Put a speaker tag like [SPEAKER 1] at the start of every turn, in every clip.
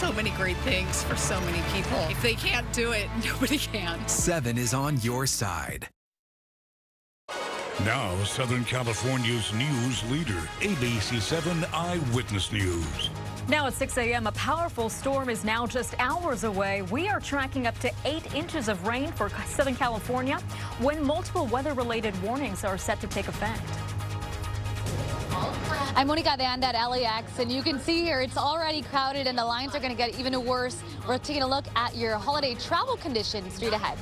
[SPEAKER 1] so many great things for so many people. If they can't do it, nobody can.
[SPEAKER 2] 7 is on your side.
[SPEAKER 3] Now, Southern California's news leader, ABC 7 Eyewitness News.
[SPEAKER 4] Now at 6 a.m., a powerful storm is now just hours away. We are tracking up to 8 inches of rain for Southern California when multiple weather-related warnings are set to take effect.
[SPEAKER 5] I'm Monica de Anda at LAX, and you can see here it's already crowded and the lines are going to get even worse. We're taking a look at your holiday travel conditions straight ahead.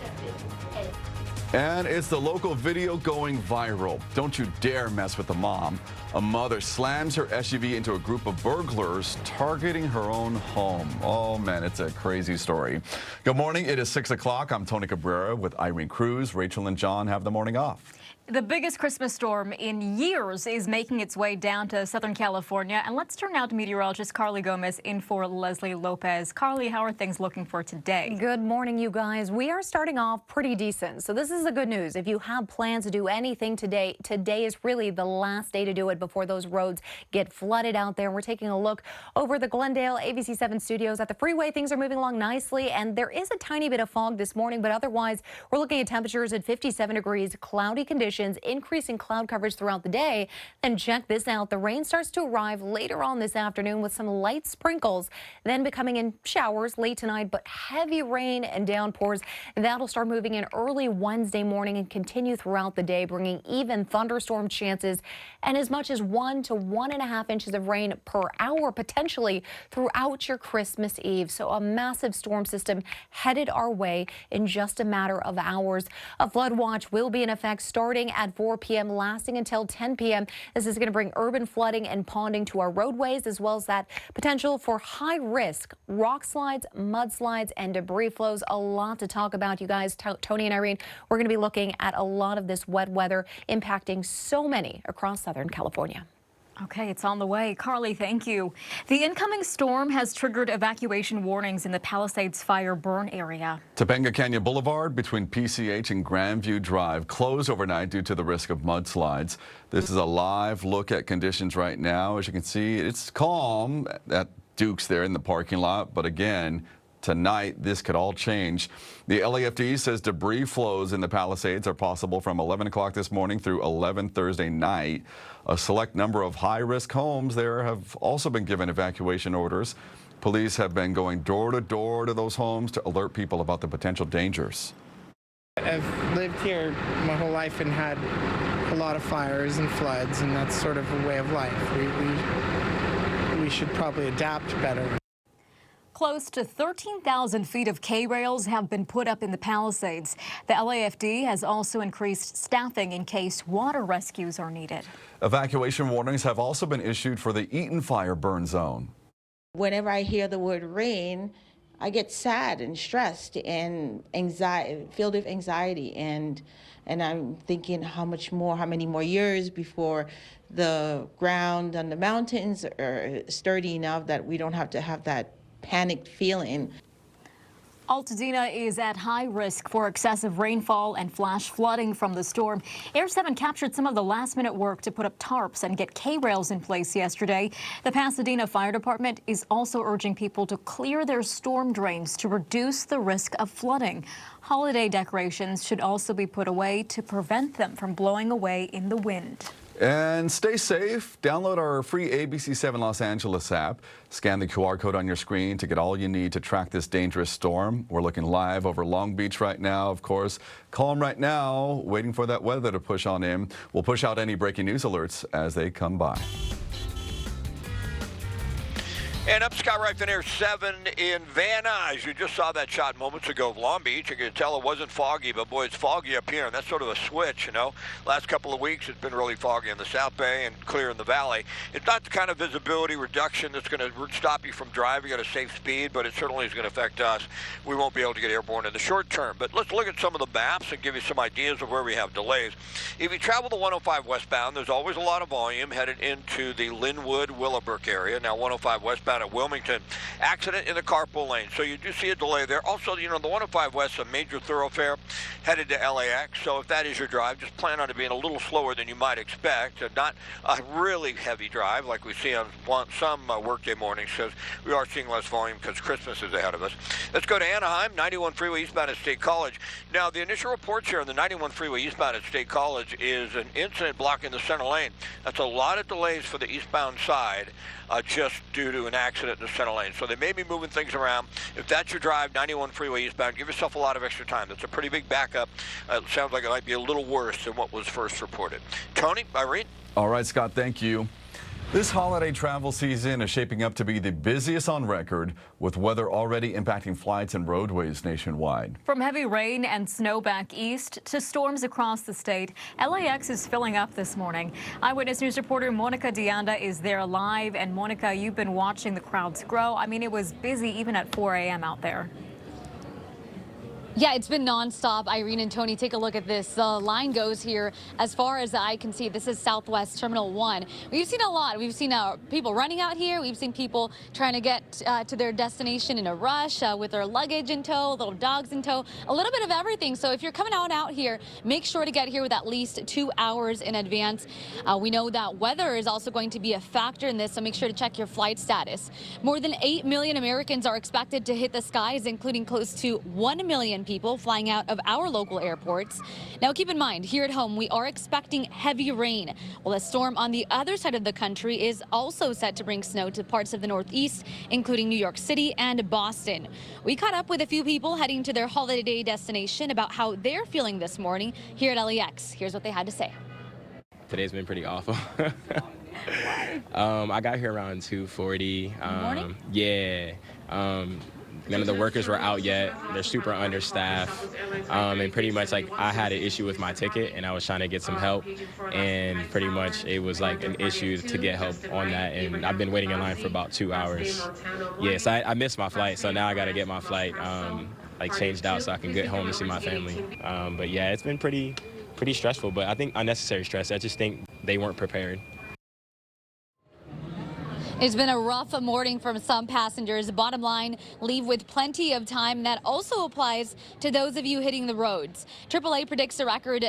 [SPEAKER 6] And it's the local video going viral. Don't you dare mess with the mom. A mother slams her SUV into a group of burglars targeting her own home. Oh, man, it's a crazy story. Good morning. It is 6 o'clock. I'm Tony Cabrera with Irene Cruz. Rachel and John have the morning off.
[SPEAKER 4] The biggest Christmas storm in years is making its way down to Southern California. And let's turn now to meteorologist Carly Gomez in for Leslie Lopez. Carly, how are things looking for today?
[SPEAKER 7] Good morning, you guys. We are starting off pretty decent. So this is the good news. If you have plans to do anything today, today is really the last day to do it before those roads get flooded out there. We're taking a look over the Glendale ABC 7 studios at the freeway. Things are moving along nicely, and there is a tiny bit of fog this morning, but otherwise we're looking at temperatures at 57 degrees, cloudy conditions, increasing cloud coverage throughout the day. And check this out. The rain starts to arrive later on this afternoon with some light sprinkles, then becoming in showers late tonight, but heavy rain and downpours. That'll start moving in early Wednesday morning and continue throughout the day, bringing even thunderstorm chances and as much as 1 to 1.5 inches of rain per hour potentially throughout your Christmas Eve. So a massive storm system headed our way in just a matter of hours. A flood watch will be in effect starting at 4 p.m. lasting until 10 p.m. This is going to bring urban flooding and ponding to our roadways, as well as that potential for high risk rock slides, mudslides, and debris flows. A lot to talk about, you guys. Tony and Irene, we're going to be looking at a lot of this wet weather impacting so many across Southern California.
[SPEAKER 4] Okay, it's on the way. Carly, thank you. The incoming storm has triggered evacuation warnings in the Palisades fire burn area.
[SPEAKER 6] Topanga Canyon Boulevard between PCH and Grandview Drive closed overnight due to the risk of mudslides. This is a live look at conditions right now. As you can see, it's calm at Duke's there in the parking lot, but again, tonight, this could all change. The LAFD says debris flows in the Palisades are possible from 11 o'clock this morning through 11 Thursday night. A select number of high-risk homes there have also been given evacuation orders. Police have been going door to door to those homes to alert people about the potential dangers.
[SPEAKER 8] I've lived here my whole life and had a lot of fires and floods, and that's sort of a way of life. We should probably adapt better.
[SPEAKER 4] Close to 13,000 feet of K-rails have been put up in the Palisades. The LAFD has also increased staffing in case water rescues are needed. Evacuation warnings have also been issued for the Eaton fire burn zone.
[SPEAKER 9] Whenever I hear the word rain, I get sad and stressed and filled with anxiety, and I'm thinking how many more years before the ground on the mountains are sturdy enough that we don't have to have that panicked feeling.
[SPEAKER 4] Altadena is at high risk for excessive rainfall and flash flooding from the storm. Air 7 captured some of the last-minute work to put up tarps and get K-rails in place yesterday. The Pasadena Fire Department is also urging people to clear their storm drains to reduce the risk of flooding. Holiday decorations should also be put away to prevent them from blowing away in the wind.
[SPEAKER 6] And stay safe. Download our free ABC 7 Los Angeles app. Scan the QR code on your screen to get all you need to track this dangerous storm. We're looking live over Long Beach right now, of course. Calm right now, waiting for that weather to push on in. We'll push out any breaking news alerts as they come by.
[SPEAKER 10] And up Skyrife in Air 7 in Van Nuys. You just saw that shot moments ago of Long Beach. You can tell it wasn't foggy, but boy, it's foggy up here, and that's sort of a switch, you know. Last couple of weeks, it's been really foggy in the South Bay and clear in the valley. It's not the kind of visibility reduction that's going to stop you from driving at a safe speed, but it certainly is going to affect us. We won't be able to get airborne in the short term. But let's look at some of the maps and give you some ideas of where we have delays. If you travel the 105 westbound, there's always a lot of volume headed into the Linwood, Willowbrook area. Now, 105 westbound out of Wilmington. Accident in the carpool lane, so you do see a delay there. Also, the 105 West, a major thoroughfare headed to LAX, so if that is your drive, just plan on it being a little slower than you might expect. Not a really heavy drive like we see on some workday mornings, because we are seeing less volume because Christmas is ahead of us. Let's go to Anaheim, 91 freeway eastbound at State College. Now, the initial reports here on the 91 freeway eastbound at State College is an incident blocking the center lane. That's a lot of delays for the eastbound side, just due to an accident in the center lane. So they may be moving things around. If that's your drive, 91 freeway eastbound, give yourself a lot of extra time. That's a pretty big backup. It sounds like it might be a little worse than what was first reported. Tony, Irene?
[SPEAKER 6] All right, Scott, thank you. This holiday travel season is shaping up to be the busiest on record, with weather already impacting flights and roadways nationwide.
[SPEAKER 4] From heavy rain and snow back east to storms across the state, LAX is filling up this morning. Eyewitness News reporter Monica Dianda is there live. And Monica, you've been watching the crowds grow. I mean, it was busy even at 4 a.m. out there.
[SPEAKER 5] Yeah, it's been nonstop. Irene and Tony, take a look at this. The line goes here as far as the eye can see. This is Southwest Terminal 1. We've seen a lot. We've seen people running out here. We've seen people trying to get to their destination in a rush with their luggage in tow, little dogs in tow, a little bit of everything. So if you're coming out here, make sure to get here with at least 2 hours in advance. We know that weather is also going to be a factor in this, so make sure to check your flight status. More than 8 million Americans are expected to hit the skies, including close to 1 million people flying out of our local airports. Now, keep in mind, here at home, we are expecting heavy rain, while a storm on the other side of the country is also set to bring snow to parts of the Northeast, including New York City and Boston. We caught up with a few people heading to their holiday destination about how they're feeling this morning here at LAX. Here's what they had to say.
[SPEAKER 11] Today's been pretty awful. I got here around 2:40.
[SPEAKER 5] Morning?
[SPEAKER 11] Yeah. None of the workers were out yet. They're super understaffed. And pretty much like I had an issue with my ticket and I was trying to get some help. And pretty much it was like an issue to get help on that. And I've been waiting in line for about 2 hours. Yes, I missed my flight. So now I got to get my flight like changed out so I can get home to see my family. But yeah, it's been pretty stressful, but I think unnecessary stress. I just think they weren't prepared.
[SPEAKER 5] It's been a rough morning from some passengers. Bottom line, leave with plenty of time. That also applies to those of you hitting the roads. AAA predicts a record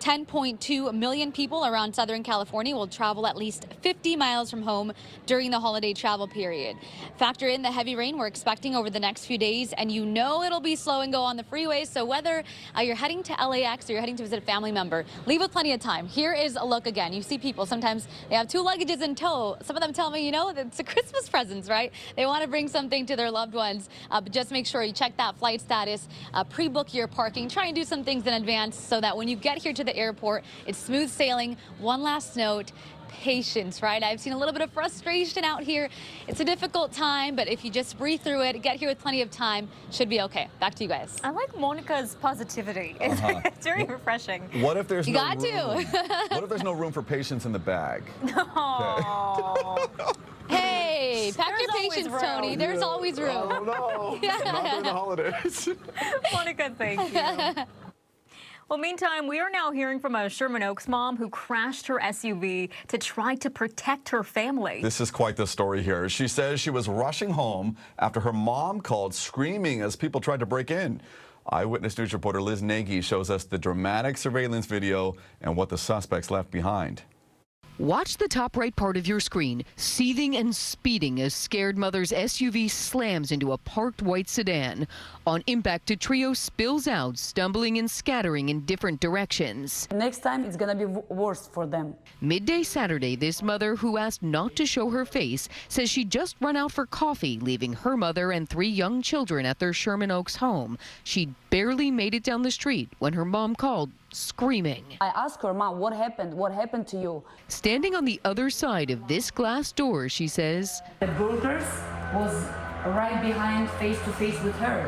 [SPEAKER 5] 10.2 million people around Southern California will travel at least 50 miles from home during the holiday travel period. Factor in the heavy rain we're expecting over the next few days, and you know it'll be slow and go on the freeways. So whether you're heading to LAX or you're heading to visit a family member, leave with plenty of time. Here is a look again. You see people, sometimes they have 2 luggages in tow. Some of them tell me, it's a Christmas presents, right? They want to bring something to their loved ones, but just make sure you check that flight status, pre-book your parking, try and do some things in advance so that when you get here to the airport, it's smooth sailing. One last note, patience, right? I've seen a little bit of frustration out here. It's a difficult time, but if you just breathe through it, get here with plenty of time, should be okay. Back to you guys.
[SPEAKER 4] I like Monica's positivity. It's very refreshing.
[SPEAKER 6] What if there's
[SPEAKER 5] you
[SPEAKER 6] no
[SPEAKER 5] got
[SPEAKER 6] room?
[SPEAKER 5] to.
[SPEAKER 6] What if there's no room for patience in the bag?
[SPEAKER 4] No.
[SPEAKER 5] Hey, pack your
[SPEAKER 4] always
[SPEAKER 5] patience,
[SPEAKER 4] room.
[SPEAKER 5] Tony. There's always room.
[SPEAKER 6] Oh no, not during the holidays.
[SPEAKER 4] Monica, thank you. Well, meantime, we are now hearing from a Sherman Oaks mom who crashed her SUV to try to protect her family.
[SPEAKER 6] This is quite the story here. She says she was rushing home after her mom called screaming as people tried to break in. Eyewitness News reporter Liz Nagy shows us the dramatic surveillance video and what the suspects left behind.
[SPEAKER 12] Watch the top right part of your screen, seething and speeding as scared mother's SUV slams into a parked white sedan. On impact, a trio spills out, stumbling and scattering in different directions.
[SPEAKER 13] Next time, it's going to be worse for them.
[SPEAKER 12] Midday Saturday, this mother, who asked not to show her face, says she'd just run out for coffee, leaving her mother and 3 young children at their Sherman Oaks home. She'd barely made it down the street when her mom called, screaming.
[SPEAKER 13] I asked her, Mom, what happened? What happened to you?
[SPEAKER 12] Standing on the other side of this glass door, she says,
[SPEAKER 13] The burglars was right behind, face to face with her.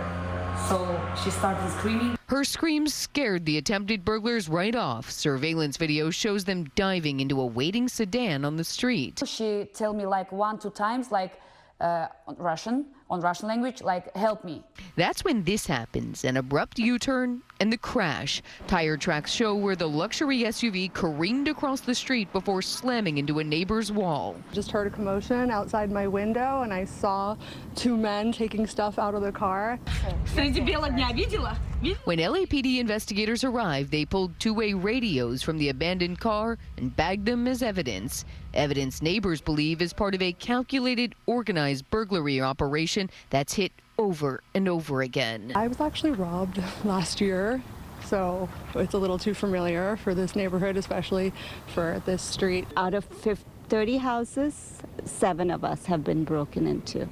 [SPEAKER 13] So she started screaming.
[SPEAKER 12] Her screams scared the attempted burglars right off. Surveillance video shows them diving into a waiting sedan on the street.
[SPEAKER 13] She told me like 1-2 times, like, on Russian language, like, help me.
[SPEAKER 12] That's when this happens, an abrupt U-turn and the crash. Tire tracks show where the luxury SUV careened across the street before slamming into a neighbor's wall.
[SPEAKER 14] Just heard a commotion outside my window and I saw two men taking stuff out of the car.
[SPEAKER 12] When LAPD investigators arrived, they pulled two-way radios from the abandoned car and bagged them as evidence. Evidence neighbors believe is part of a calculated, organized burglary operation that's hit over and over again.
[SPEAKER 14] I was actually robbed last year, so it's a little too familiar for this neighborhood, especially for this street.
[SPEAKER 15] Out of 30 houses, 7 of us have been broken into.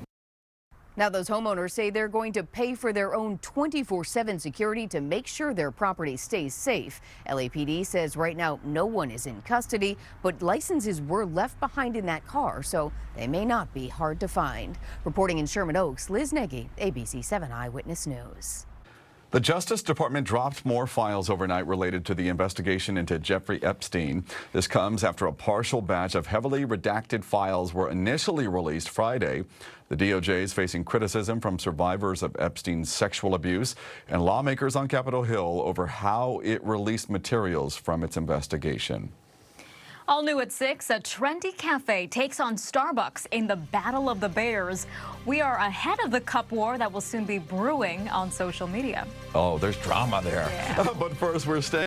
[SPEAKER 16] Now, those homeowners say they're going to pay for their own 24/7 security to make sure their property stays safe. LAPD says right now no one is in custody, but licenses were left behind in that car, so they may not be hard to find. Reporting in Sherman Oaks, Liz Nagy, ABC 7 Eyewitness News.
[SPEAKER 6] The Justice Department dropped more files overnight related to the investigation into Jeffrey Epstein. This comes after a partial batch of heavily redacted files were initially released Friday. The DOJ is facing criticism from survivors of Epstein's sexual abuse and lawmakers on Capitol Hill over how it released materials from its investigation.
[SPEAKER 4] All new at 6, a trendy cafe takes on Starbucks in the Battle of the Bears. We are ahead of the cup war that will soon be brewing on social media.
[SPEAKER 6] Oh, there's drama there.
[SPEAKER 4] Yeah.
[SPEAKER 6] But first, we're staying